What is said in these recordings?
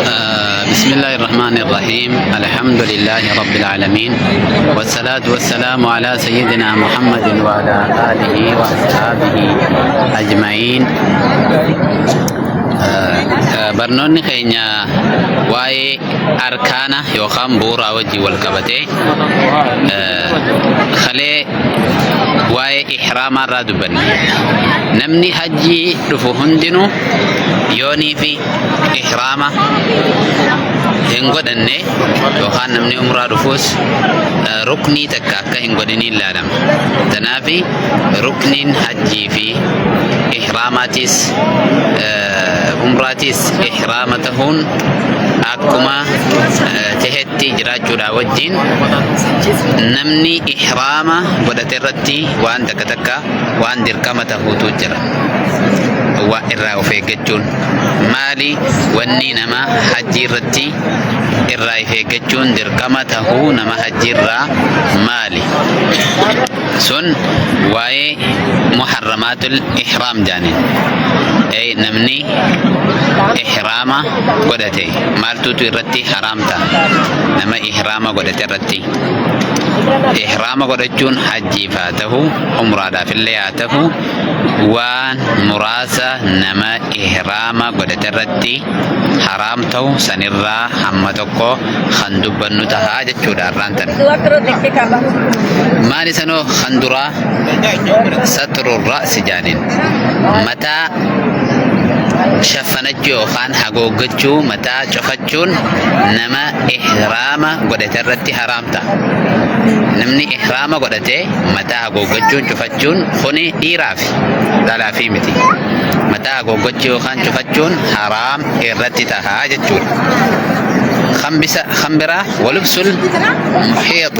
بسم الله الرحمن الرحيم. الحمد لله رب العالمين، والصلاة والسلام على سيدنا محمد وعلى آله وأصحابه أجمعين. برنوني خينيا واي أركانا يوخام بورا وجي والكبتي خلي واي إحرام الرادبن نمني حجي دفو هندنو يوني في إحرامه هنغدني يوخان نمني عمره دفوس ركني تكاكا هنغدني لادم تنافي ركنين حجي في إحراماتيس عمراتيس إحرامتهن أكما تهتي جراجودا وجين نمني إحرامه ودترتي وان تكتكا وان دركمته توجرا وإرّا وفيقجون مالي واني نما حجيرتي إرّا وفيقجون دركمته نما حجيرا مالي سن واي محرمات الإحرام جانين أي نمني إحرامة قدتي مالتو تيرتي حرامتا نما إحرامة قدتي رتي إحرامة قدتون حجي فاته عمرة في اللياته وان مراسة نما إحرامة قدتي رتي حرامتو سنرى حمتكو خندبنو تهاجة چودا رانتن مالي سنو خندرا ستر الرأس جانين متى شفنجو خان حقوقجو متى شفتجون نما إحرامة قدت الرتي حرامتا نمني إحرامة قدتي متى حقوقجون شفتجون خوني إيرافي لا في متي متى حقوقجو خان شفتجون حرام الرتي تهاججون خمبرة ولبس المحيط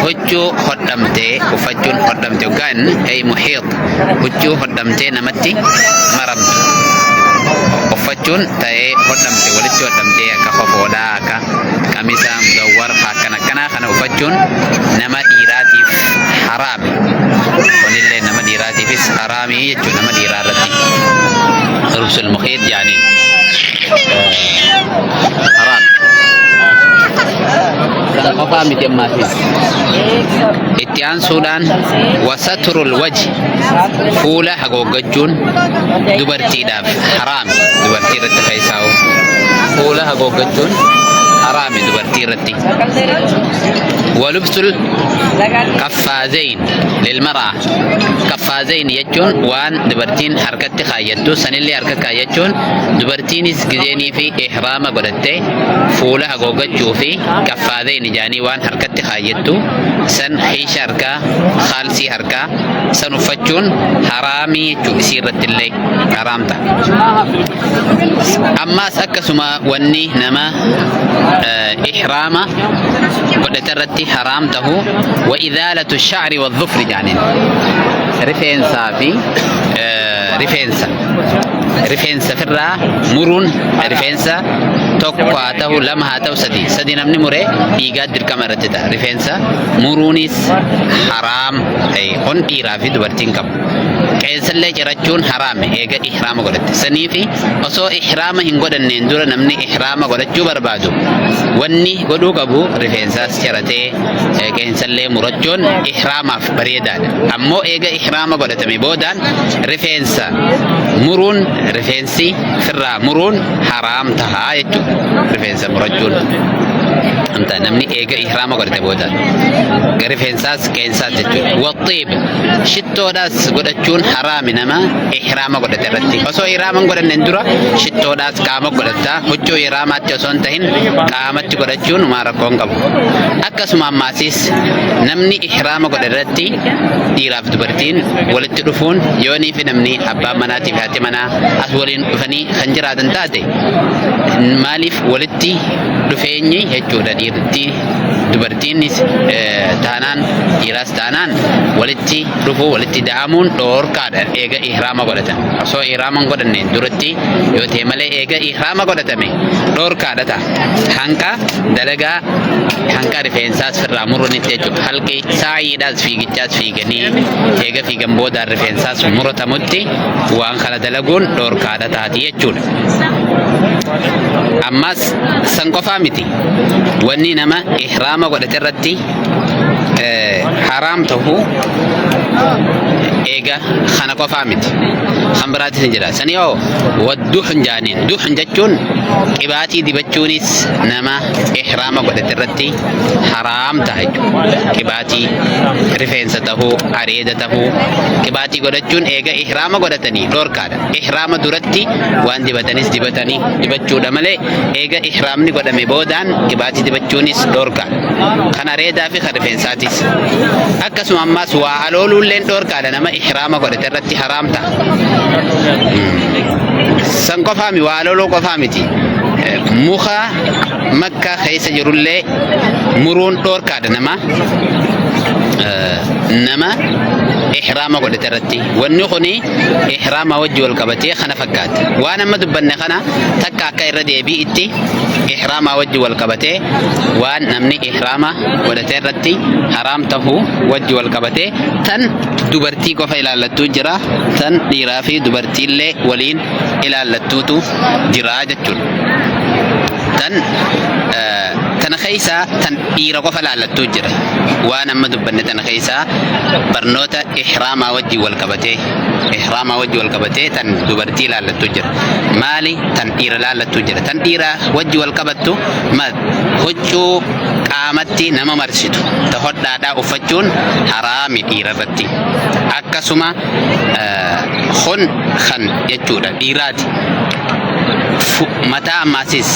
هجو خدمتي وفجون خدمتي وكان أي محيط هجو خدمتي نمتي مرمت وفجون تاي خدمتي ولجو خدمتي كخفودا كميسا مدور كنا وفجون نما إيراتي حرام ونلي نما إيراتي في حرامي يجو نما إيراتي لبس المحيط يعني حرام كان قفا متماسي اتيان سودان وستر الوجه فولا حقوقجون دبرتي داف حرام دبرتي رت فيساو فولا حقوقجون حرام دبرتي رتي ولبس القفازين للمرأة قفازين يجون وان دبرتين حركت خايتو سنلي حركت خايتون دبرتين اسكزيني في إحرام قدرتي فولا حقوقجو في قفازين جاني وان حركت خايتو سن حيش حركة خالسي حركة سنفتشون حرامي جو سيرت اللي حرامتا أما سكسما وني نما إحرامة ودترتي حرامته وإذالة الشعر والظفر جانين رفينسا في رفينسا في الرا مرون رفينسا توقعته لما هاتو سدي نمني مري إيجاد الكاميرا تدا رفينسا مرونيس حرام أي هون إيرافي دبرتين كم كيسل لي جراتون حرام إيجا إحرام قدرت سنيفي أصو إحرام هنقول النندورة نمني إحرام قدرت جو بربادو وني قدو كبو رفينسا سيرتي كيسل لي مرجون إحرام بريدان أمو إيجا إحرام قدرت ميبودان رفينسا مرون رفينسي فرا مرون حرام تهايتو رفينسا مرجون أنت نمني إيجا إحرام قدرت بودان رفينساس كينساس جتون والطيب شتو داس قدرتون حرام نما إحرام قدرت رتي فسو إحرام قدرت نندورا شتو داس كام قدرتا هجو إحرامات جسون تهين كامت قدرتون ما ركون قبو أكس ماماسيس نمني إحرام قدرت رتي إيراف دبرتين ولد تلفون يوني في نمني أبا مناتي فاتي منا أسولين فني خنجرات تاتي مالف ولدتي دفيني jechuudha dhiirti dubartiinis taanaan dhiiras taanaan walitti dhufuu walitti da'amuun dhoorkaadha eega ihraama godhatan osoo ihraama godhanne duratti yoo ta'e malee eega ihraama godhatame dhoorkaadha ta'a hanqa dalagaa hanqa rifeensaas firraa muruunitti jechuudha halqi saayiidhaas fiigichaas fiiganii eega fiigan booda rifeensaas muratamutti waan kana dalaguun dhoorkaadha taati jechuudha. Ammas san qofaa miti wanni nama ihraama godhate irratti haram ta'u eega kana qofaa miti kan biraatis jira sani yoo wadduhun jaaniin duhun jechuun qibaatii dibachuunis nama ihraama godhate irratti haram ta'a jechuudha qibaatii rifeensa ta'uu areeda ta'uu qibaatii godhachuun eega ihraama godhatanii dhoorkaadha ihraama duratti waan dibatanis dibatanii dibachuudha malee eega ihraamni godhame boodaan qibaatii dibachuunis dhoorkaadha kan areedaa fi kan rifeensaatis akkasuma ammas waa alooluulleen dhoorkaadha nama ihraama godhate irratti haram ta'a san qofaami waa alooluu qofaa miti muka makka keessa jirullee muruun dhoorkaadha nama ihraama godhate irratti wanni kuni ihraama wajji wal qabatee kana fakkaata waan amma dubbanne kana takka akka irra deebi'itti ihraama wajji wal qabatee waan namni ihraama godhate irratti haram ta'uu wajji wal qabatee tan dubartii qofa ilaallattuu jira tan dhiiraa fi dubartiillee waliin ilaallattuutu jira jechuudha tana keessa tan dhiira qofa ilaallattuu jira waan amma dubbanne tana keessa barnoota ihraama wajji wal qabatee tan dubartii ilaallattuu jira maali tan dhiira ilaallattuu jira tan dhiira wajji wal qabattu huccuu qaamatti nama marsitu ta hodhaadhaa uffachuun haraami dhiira irratti akkasuma kun kan jechuudha dhiiraati mataa ammaasis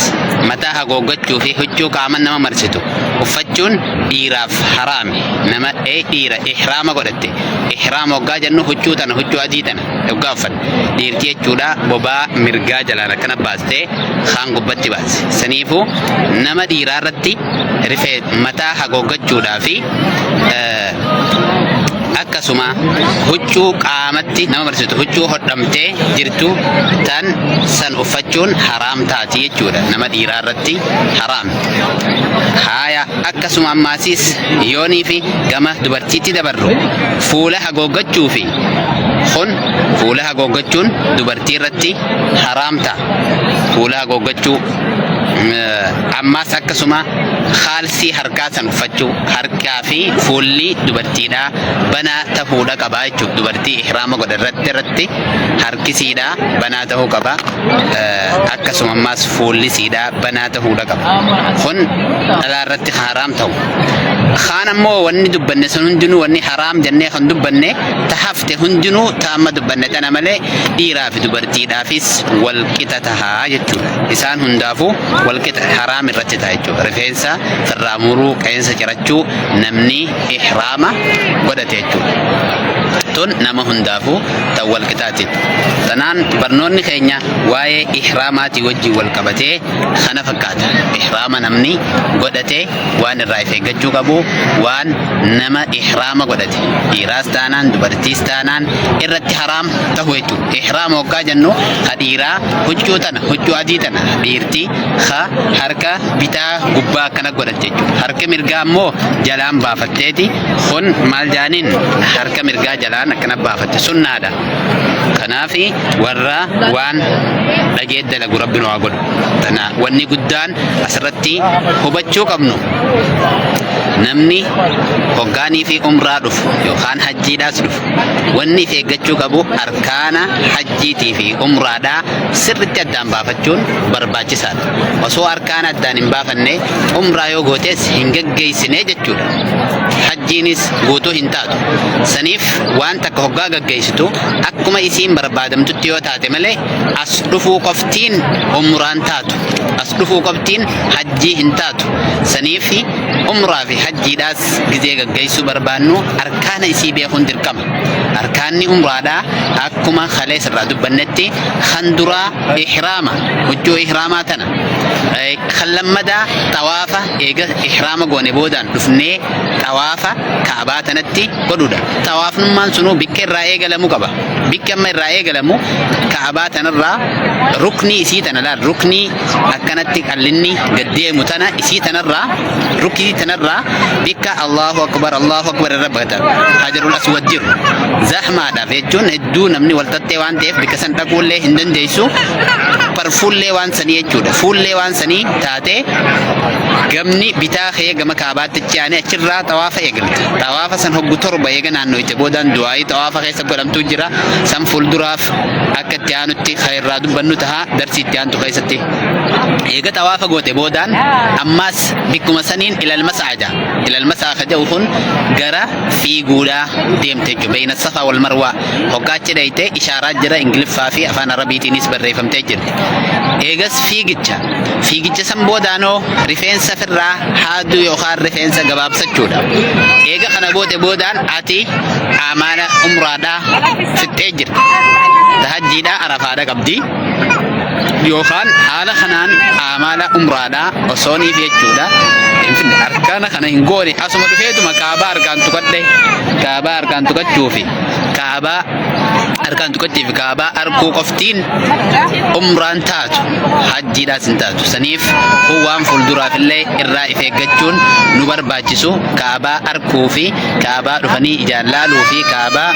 mataa haguuggachuu fi huccuu qaama nama marsitu uffachuun dhiiraaf haraami nama dhiira ihraama godhatte ihraama waggaa jennu huccuu tana huccuu adii tana waggaa uffan dhiirti jechuudha bobaa mirgaa jalaan akkana baastee kaan gubbatti baase saniifuu nama dhiiraa irratti rifee mataa haguuggachuudhaa fi akkasuma huccuu qaamatti nama marsitu huccuu hodhamtee jirtu tan san uffachuun haram taati jechuudha nama dhiiraa irratti haram haya akkasuma ammaasis yoonii fi gama dubartiitti dabarru fuula haguuggachuu fi kun fuula haguuggachuun dubartii irratti haram ta'a fuula haguuggachuu ammas akkasuma khaalsii harkaa san uffachuu harkaa fi fuulli dubartiidha banaa ta'uudha qaba jechuudha dubartii ihraama godhatte irratti harkisiidha banaa ta'uu qaba akkasuma ammas fuulli siidha banaa ta'uudha qaba kun dhalaa irratti haram ta'u kaan ammoo wanni dubbanne sun hundinuu wanni haram jennee kan dubbanne tahafte hundinuu taama dubbanne tana malee dhiiraa fi dubartiidhaafis wal qixa tahaa jechuudha isaan hundaafuu wal qixa haram irratti ta'a jechuudha rifeensa firraa muruu qeensa cirachuu namni ihraama godhate jechuudha tun nama hundaafuu ta'u wal qixaati tanaan barnoonni keenya waa'ee ihraamaati wajji wal qabatee kana fakkaata ihraama namni godhate waan irraa eeggachuu qabu waan nama ihraama godhate dhiiraas taanaan dubartiis taanaan irratti haram ta'u jechuudha ihraama waggaa jennu ha dhiiraa huccuu tana huccuu adii tana dhiirti ha harka bitaa gubbaa akkana godhatte jechuudha harka mirgaa ammoo jalaan baafatteeti kun maal jaaniin harka mirgaa jalaan akkana baafatte sunnaadha kanaafi warra waan dhagee dalagu rabbiin waa godhu tana wanni guddaan asirratti hubachuu qabnu namni hoggaanii fi umraa dhufu yookaan hajjiidhaas dhufu wanni fi eeggachuu qabu arkaana hajjiitii fi umraadhaa sirritti addaan baafachuun barbaachisaadha osoo arkaana addaan hin baafanne umraa yoo gootes hin geggeessine jechuudha hajjiinis guutuu hin taatu. Saniif waan takka hoggaa gaggeessitu akkuma isiin barbaadamtutti yoo taate malee as dhufuu qoftiin umraan taatu. As dhufuu qoftiin hajjii hin taatu. Saniif umraa fi hajjiidhaas gizee gaggeessuu barbaannu arkaana isii beekuun dirqama. Arkaanni umraadhaa akkuma khalee sirraa dubbannetti kan duraa ihraama hojjoo ihraamaa tana. Kan lammadaa xawaafa eega ihraama goone boodaan dhufnee xawaafa kaabaa tanatti godhuudha. Xawaafnummaan sunuu bikka irraa eegalamuu qaba. Bikka amma irraa eegalamu kaabaa tanarraa ruknii isii tana laal ruknii akkanatti qallinni gaddeemu tana isii tanarraa ruknii tanarraa bikka Allahu akbar irra bagata hajarul aswad jiru zahmaadhaaf jechuun hedduu namni waltattee waan ta'eef bikka san dhaquullee hin dandeessu. Fuullee waan sanii jechuudha. Fuullee waan sanii taatee gamni bitaa kee gama kaabaatti ce'anii achirraa xawaafa eegalta. Xawaafa san hoggu torba eega naannoo itti boodaan du'aayii xawaafa keessa godhamtu jira. San fuulduraaf akka itti aanutti irraa dubbannu taha darsii itti aantu keessatti. Eega xawaafa goote boodaan ammaas bikkuma saniin ilal masaajaa. Ilal masaaka jedhu kun gara fiiguudhaa deemte jechuudha. Bayna Safaa wal Marwaa hoggaachi dhayite ishaaraa jira Ingiliffaa fi afaan Arabiitiinis barreeffamtee jirti. Eegas fiigicha san boodaanoo rifeensa firraa haaduu yookaan rifeensa gabaabsachuudha. Eega kana boodaan ati amaana umraadhaa fixxee jirti. Tahajjiidhaa arafaadha qabdi. Yookaan haala kanaan amaala umraadhaa osooniif jechuudha. Arkaana kana hin goone asuma dhufeetuma kaabaa arkaan tuqadhe kaabaa arkaan tuqachuufi kaabaa arkaan tuqachuufi kaabaa arkuu qoftiin umraan taatu hajjiidhaas hin taatu. Saniif waan fuulduraafillee irraa if eeggachuun nu barbaachisu kaabaa arkuu fi kaabaa dhufanii ijaan laaluu fi kaabaa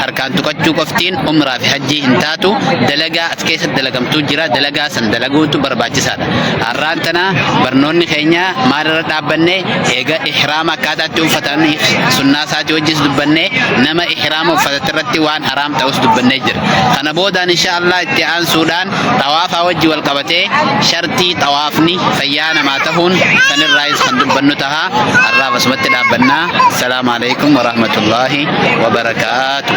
harkaan tuqachuu qoftiin umraa fi hajjii hin taatu. Dalagaa as keessatti dalagamtuu jira. Dalagaa san dalaguutu barbaachisaadha. Har'aan tana barnoonni keenya maalirra dhaabbanne eega ihraama akkaataatti uffatanii sunnaa isaatii wajjis dubbanne nama ihraama uffatatti irratti waan haraam ta'us dubbannee jira. Kana boodaan inshaallah itti aansuudhaan xawaafaa wajji wal qabatee shartii xawaafni fayyaa namaa ta'uun sanirraayis kan dubbannu taha. Har'aaf asumatti dhaabbannaa. Assalaamu alaikum wa rahmatullahi wa barakaatuh.